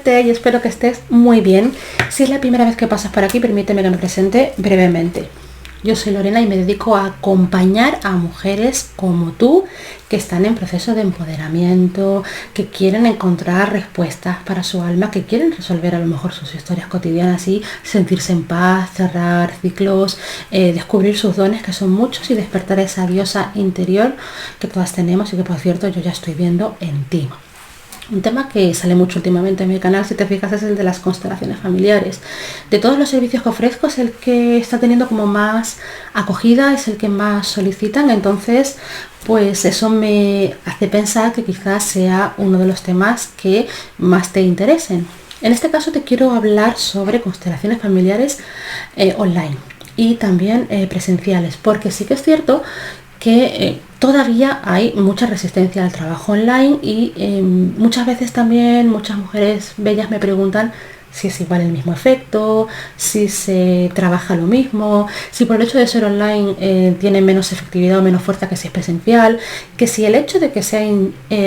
verte y espero que estés muy bien. Si es la primera vez que pasas por aquí, permíteme que me presente brevemente. Yo soy Lorena y me dedico a acompañar a mujeres como tú que están en proceso de empoderamiento, que quieren encontrar respuestas para su alma, que quieren resolver a lo mejor sus historias cotidianas y sentirse en paz, cerrar ciclos, descubrir sus dones, que son muchos, y despertar esa diosa interior que todas tenemos y que, por cierto, yo ya estoy viendo en ti. Un tema que sale mucho últimamente en mi canal, si te fijas, es el de las constelaciones familiares. De todos los servicios que ofrezco es el que está teniendo como más acogida, es el que más solicitan, entonces pues eso me hace pensar que quizás sea uno de los temas que más te interesen. En este caso te quiero hablar sobre constelaciones familiares online y también presenciales, porque sí que es cierto que todavía hay mucha resistencia al trabajo online y muchas veces también muchas mujeres bellas me preguntan si es igual el mismo efecto, si se trabaja lo mismo, si por el hecho de ser online tiene menos efectividad o menos fuerza que si es presencial, que si el hecho de que sea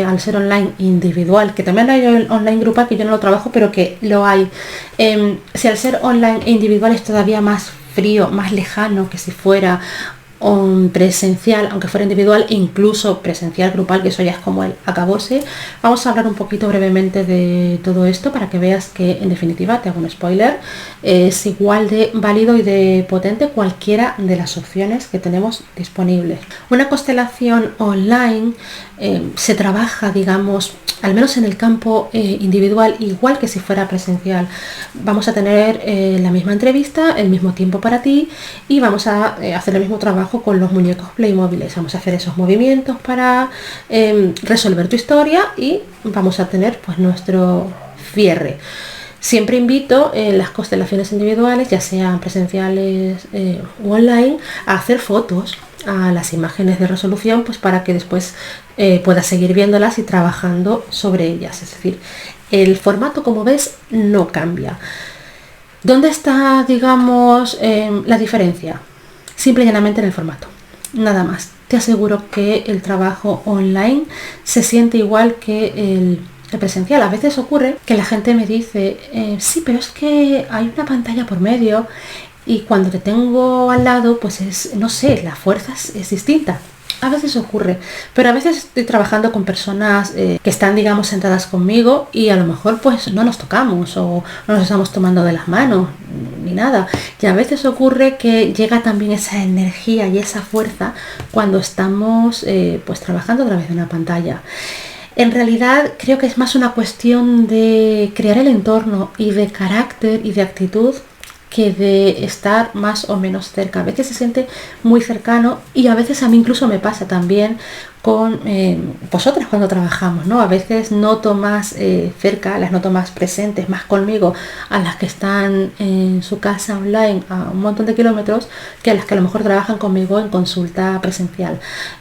al ser online individual, que también hay el online grupal, que yo no lo trabajo, pero que lo hay, si al ser online e individual es todavía más frío, más lejano que si fuera presencial, aunque fuera individual, e incluso presencial grupal, que eso ya es como el acabose. Vamos a hablar un poquito brevemente de todo esto para que veas que, en definitiva, te hago un spoiler, es igual de válido y de potente cualquiera de las opciones que tenemos disponibles. Una constelación online se trabaja, digamos, al menos en el campo individual, igual que si fuera presencial. Vamos a tener la misma entrevista, el mismo tiempo para ti, y vamos a hacer el mismo trabajo con los muñecos Playmobil. Vamos a hacer esos movimientos para resolver tu historia y vamos a tener pues nuestro cierre. Siempre invito en las constelaciones individuales, ya sean presenciales o online, a hacer fotos a las imágenes de resolución, pues para que después puedas seguir viéndolas y trabajando sobre ellas. Es decir, el formato, como ves, no cambia. ¿Dónde está, digamos, la diferencia? Simple y llanamente en el formato, nada más. Te aseguro que el trabajo online se siente igual que el presencial. A veces ocurre que la gente me dice, sí, pero es que hay una pantalla por medio y cuando te tengo al lado, pues es, no sé, la fuerza es distinta. A veces ocurre, pero a veces estoy trabajando con personas que están, digamos, sentadas conmigo y a lo mejor pues no nos tocamos o no nos estamos tomando de las manos ni nada. Y a veces ocurre que llega también esa energía y esa fuerza cuando estamos pues trabajando a través de una pantalla. En realidad creo que es más una cuestión de crear el entorno y de carácter y de actitud que de estar más o menos cerca. A veces se siente muy cercano y a veces a mí incluso me pasa también con vosotras cuando trabajamos, ¿no? A veces noto más cerca, las noto más presentes, más conmigo, a las que están en su casa online a un montón de kilómetros, que a las que a lo mejor trabajan conmigo en consulta presencial.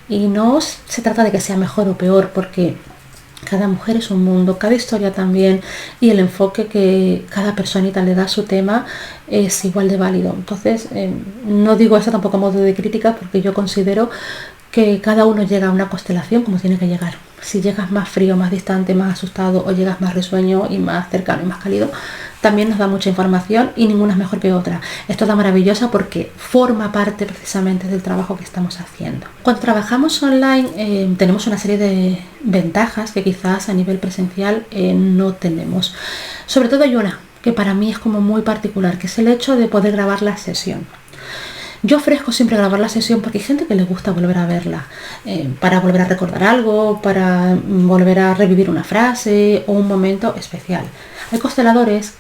Y no se trata de que sea mejor o peor, porque cada mujer es un mundo, cada historia también, y el enfoque que cada personita le da a su tema es igual de válido. Entonces, no digo eso tampoco a modo de crítica, porque yo considero que cada uno llega a una constelación como tiene que llegar. Si llegas más frío, más distante, más asustado, o llegas más risueño y más cercano y más cálido, también nos da mucha información y ninguna es mejor que otra. Esto es maravillosa porque forma parte precisamente del trabajo que estamos haciendo. Cuando trabajamos online tenemos una serie de ventajas que quizás a nivel presencial no tenemos. Sobre todo hay una que para mí es como muy particular, que es el hecho de poder grabar la sesión. Yo ofrezco siempre grabar la sesión porque hay gente que le gusta volver a verla, para volver a recordar algo, para volver a revivir una frase o un momento especial. Hay consteladores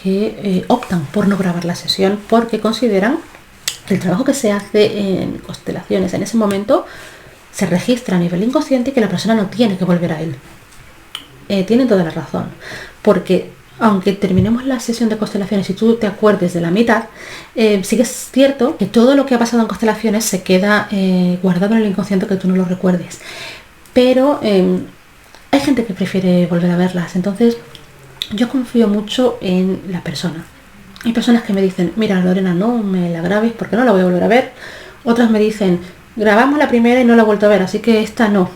que optan por no grabar la sesión porque consideran que el trabajo que se hace en constelaciones en ese momento se registra a nivel inconsciente y que la persona no tiene que volver a él. Tienen toda la razón, porque aunque terminemos la sesión de constelaciones y tú te acuerdes de la mitad, sí que es cierto que todo lo que ha pasado en constelaciones se queda guardado en el inconsciente, que tú no lo recuerdes. Pero hay gente que prefiere volver a verlas, entonces yo confío mucho en la persona. Hay personas que me dicen, mira Lorena, no me la grabes porque no la voy a volver a ver. Otras me dicen, grabamos la primera y no la he vuelto a ver, así que esta no.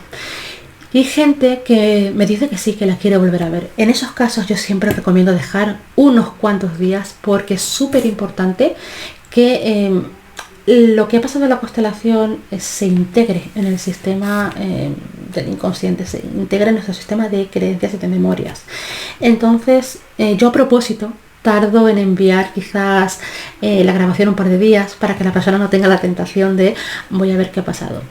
Y hay gente que me dice que sí, que la quiere volver a ver. En esos casos yo siempre recomiendo dejar unos cuantos días porque es súper importante que lo que ha pasado en la constelación se integre en el sistema del inconsciente, se integre en nuestro sistema de creencias y de memorias. Entonces, yo a propósito tardo en enviar quizás la grabación un par de días para que la persona no tenga la tentación de voy a ver qué ha pasado.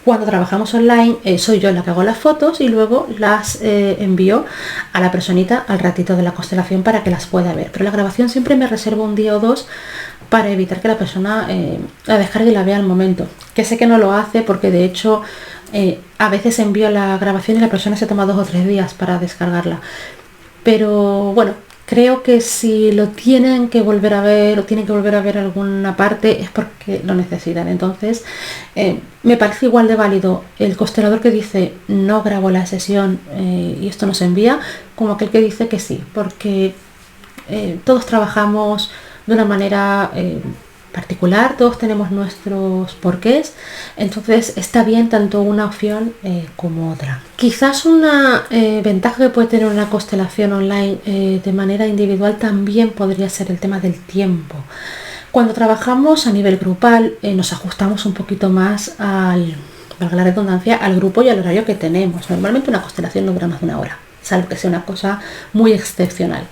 Cuando trabajamos online soy yo la que hago las fotos y luego las envío a la personita al ratito de la constelación para que las pueda ver. Pero la grabación siempre me reservo un día o dos para evitar que la persona la descargue y la vea al momento. Que sé que no lo hace porque de hecho a veces envío la grabación y la persona se toma 2 o 3 días para descargarla. Pero bueno, creo que si lo tienen que volver a ver o tienen que volver a ver alguna parte es porque lo necesitan. Entonces me parece igual de válido el constelador que dice no grabo la sesión y esto no se envía, como aquel que dice que sí, porque todos trabajamos de una manera particular, todos tenemos nuestros porqués, entonces está bien tanto una opción como otra. Quizás una ventaja que puede tener una constelación online de manera individual también podría ser el tema del tiempo. Cuando trabajamos a nivel grupal nos ajustamos un poquito más al, valga la redundancia, al grupo y al horario que tenemos. Normalmente una constelación no dura más de 1 hora, salvo que sea una cosa muy excepcional.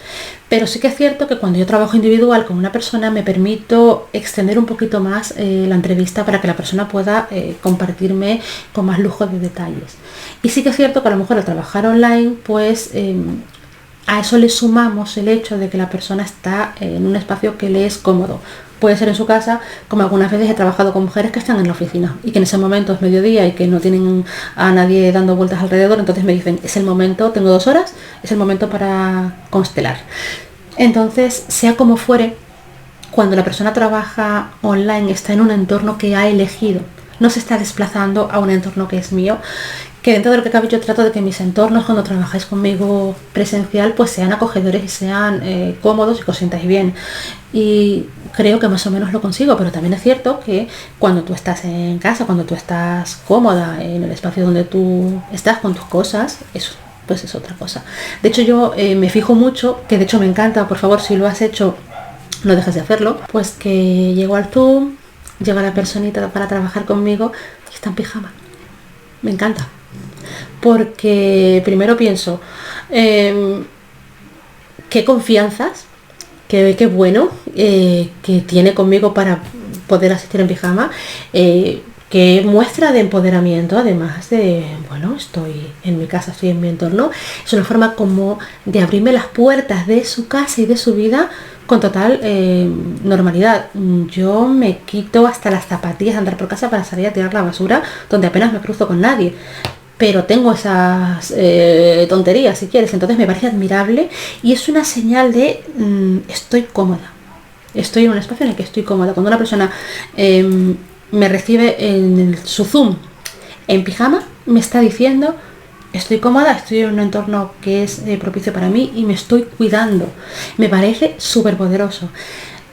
Pero sí que es cierto que cuando yo trabajo individual con una persona me permito extender un poquito más la entrevista para que la persona pueda compartirme con más lujo de detalles. Y sí que es cierto que a lo mejor al trabajar online, pues a eso le sumamos el hecho de que la persona está en un espacio que le es cómodo. Puede ser en su casa, como algunas veces he trabajado con mujeres que están en la oficina y que en ese momento es mediodía y que no tienen a nadie dando vueltas alrededor, entonces me dicen, es el momento, tengo 2 horas, es el momento para constelar. Entonces, sea como fuere, cuando la persona trabaja online está en un entorno que ha elegido, no se está desplazando a un entorno que es mío, que dentro de lo que cabe yo trato de que mis entornos cuando trabajáis conmigo presencial pues sean acogedores y sean cómodos y que os sintáis bien, y creo que más o menos lo consigo. Pero también es cierto que cuando tú estás en casa, cuando tú estás cómoda en el espacio donde tú estás con tus cosas, eso pues es otra cosa. De hecho yo me fijo mucho, que de hecho me encanta, por favor si lo has hecho no dejes de hacerlo, pues que llego al Zoom, llega la personita para trabajar conmigo y está en pijama. Me encanta. Porque primero pienso, qué confianzas, qué bueno que tiene conmigo para poder asistir en pijama, qué muestra de empoderamiento, además de, bueno, estoy en mi casa, estoy en mi entorno. Es una forma como de abrirme las puertas de su casa y de su vida con total normalidad. Yo me quito hasta las zapatillas de andar por casa para salir a tirar la basura, donde apenas me cruzo con nadie. Pero tengo esas tonterías, si quieres. Entonces me parece admirable y es una señal de estoy cómoda. Estoy en un espacio en el que estoy cómoda. Cuando una persona me recibe en su Zoom en pijama, me está diciendo estoy cómoda, estoy en un entorno que es propicio para mí y me estoy cuidando. Me parece súper poderoso.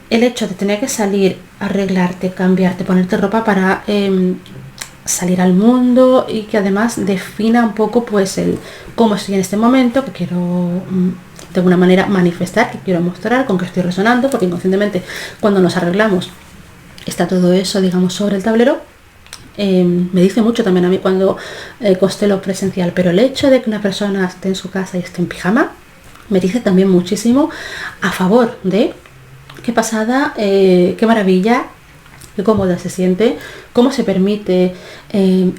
El hecho de tener que salir, arreglarte, cambiarte, ponerte ropa para salir al mundo y que además defina un poco pues el cómo estoy en este momento, que quiero de alguna manera manifestar, que quiero mostrar, con que estoy resonando, porque inconscientemente cuando nos arreglamos está todo eso, digamos, sobre el tablero. Me dice mucho también a mí cuando constelo presencial, pero el hecho de que una persona esté en su casa y esté en pijama me dice también muchísimo a favor de qué pasada, qué maravilla, qué cómoda se siente, cómo se permite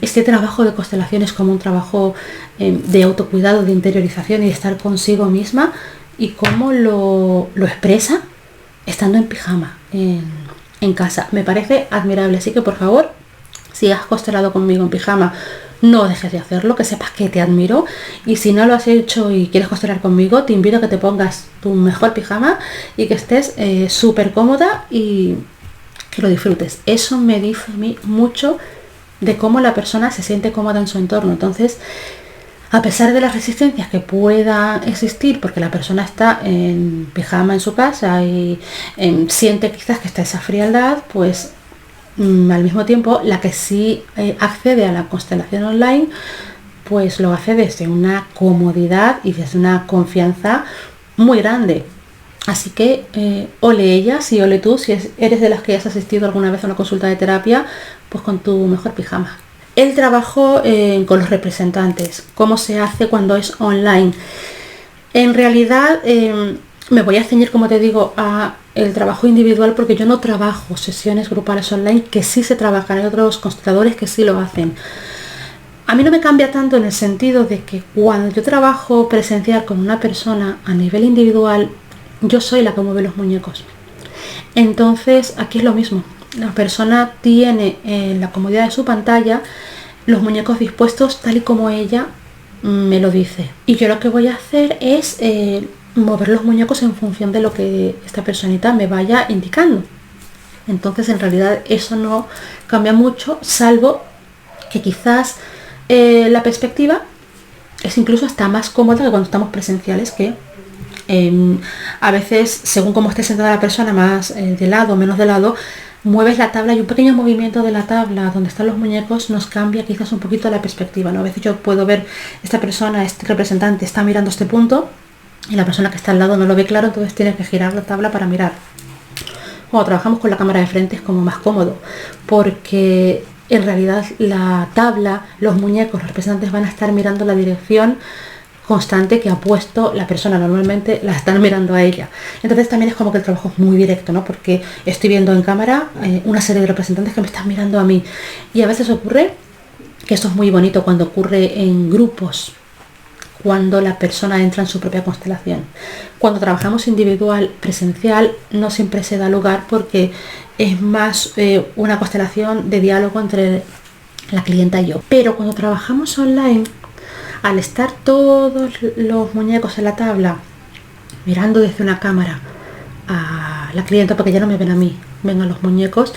este trabajo de constelaciones como un trabajo de autocuidado, de interiorización y de estar consigo misma, y cómo lo expresa estando en pijama en casa. Me parece admirable, así que por favor, si has constelado conmigo en pijama, no dejes de hacerlo, que sepas que te admiro. Y si no lo has hecho y quieres constelar conmigo, te invito a que te pongas tu mejor pijama y que estés súper cómoda y que lo disfrutes. Eso me dice a mí mucho de cómo la persona se siente cómoda en su entorno. Entonces, a pesar de las resistencias que puedan existir, porque la persona está en pijama en su casa y siente quizás que está esa frialdad, pues al mismo tiempo la que sí accede a la constelación online pues lo hace desde una comodidad y desde una confianza muy grande. Así que ole ellas y ole tú si eres de las que has asistido alguna vez a una consulta de terapia, pues con tu mejor pijama. El trabajo con los representantes, cómo se hace cuando es online. En realidad me voy a ceñir, como te digo, a el trabajo individual, porque yo no trabajo sesiones grupales online, que sí se trabajan. Hay otros consteladores que sí lo hacen. A mí no me cambia tanto en el sentido de que cuando yo trabajo presencial con una persona a nivel individual, yo soy la que mueve los muñecos. Entonces aquí es lo mismo. La persona tiene en la comodidad de su pantalla los muñecos dispuestos tal y como ella me lo dice. Y yo lo que voy a hacer es mover los muñecos en función de lo que esta personita me vaya indicando. Entonces en realidad eso no cambia mucho, salvo que quizás la perspectiva es incluso hasta más cómoda que cuando estamos presenciales, que a veces, según cómo esté sentada la persona, más de lado o menos de lado, mueves la tabla y un pequeño movimiento de la tabla donde están los muñecos nos cambia quizás un poquito la perspectiva, ¿no? A veces yo puedo ver esta persona, este representante está mirando este punto y la persona que está al lado no lo ve claro, entonces tiene que girar la tabla para mirar. Cuando trabajamos con la cámara de frente es como más cómodo, porque en realidad la tabla, los muñecos, los representantes van a estar mirando la dirección constante que ha puesto la persona. Normalmente la están mirando a ella. Entonces también es como que el trabajo es muy directo, ¿no? Porque estoy viendo en cámara una serie de representantes que me están mirando a mí. Y a veces ocurre, que esto es muy bonito cuando ocurre en grupos, cuando la persona entra en su propia constelación. Cuando trabajamos individual, presencial, no siempre se da lugar porque es más una constelación de diálogo entre la clienta y yo. Pero cuando trabajamos online, al estar todos los muñecos en la tabla, mirando desde una cámara a la clienta, porque ya no me ven a mí, ven a los muñecos,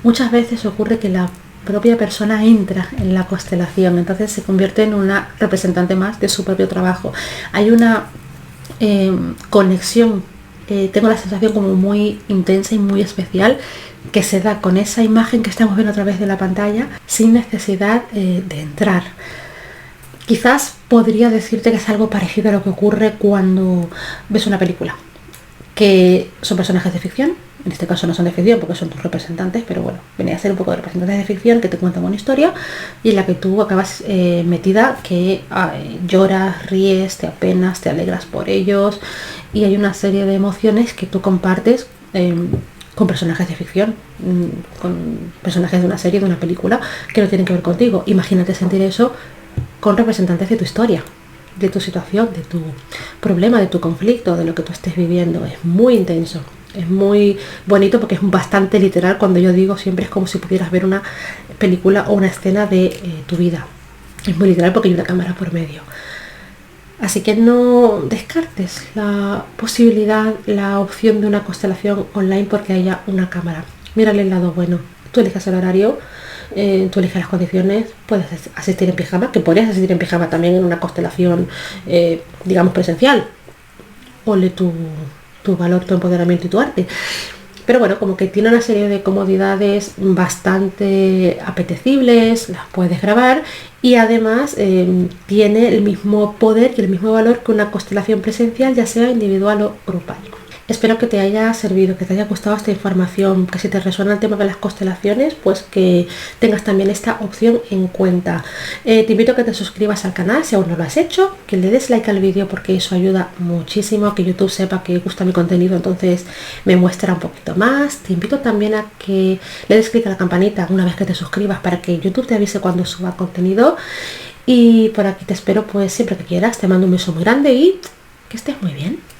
muchas veces ocurre que la propia persona entra en la constelación, entonces se convierte en una representante más de su propio trabajo. Hay una conexión, tengo la sensación como muy intensa y muy especial, que se da con esa imagen que estamos viendo a través de la pantalla sin necesidad de entrar. Quizás podría decirte que es algo parecido a lo que ocurre cuando ves una película, que son personajes de ficción, en este caso no son de ficción porque son tus representantes, pero bueno, viene a ser un poco de representantes de ficción que te cuentan una historia y en la que tú acabas metida, que lloras, ríes, te apenas, te alegras por ellos, y hay una serie de emociones que tú compartes con personajes de ficción, con personajes de una serie, de una película, que no tienen que ver contigo. Imagínate sentir eso con representantes de tu historia, de tu situación, de tu problema, de tu conflicto, de lo que tú estés viviendo. Es muy intenso, es muy bonito porque es bastante literal. Cuando yo digo, siempre es como si pudieras ver una película o una escena de tu vida. Es muy literal porque hay una cámara por medio. Así que no descartes la posibilidad, la opción de una constelación online porque haya una cámara. Mírale el lado bueno. Tú eliges el horario, tú eliges las condiciones, puedes asistir en pijama, que podrías asistir en pijama también en una constelación, digamos, presencial. Ole tu valor, tu empoderamiento y tu arte. Pero bueno, como que tiene una serie de comodidades bastante apetecibles, las puedes grabar y además tiene el mismo poder y el mismo valor que una constelación presencial, ya sea individual o grupal. Espero que te haya servido, que te haya gustado esta información, que si te resuena el tema de las constelaciones, pues que tengas también esta opción en cuenta. Te invito a que te suscribas al canal si aún no lo has hecho, que le des like al vídeo porque eso ayuda muchísimo a que YouTube sepa que gusta mi contenido, entonces me muestra un poquito más. Te invito también a que le des clic a la campanita una vez que te suscribas para que YouTube te avise cuando suba contenido. Y por aquí te espero pues siempre que quieras. Te mando un beso muy grande y que estés muy bien.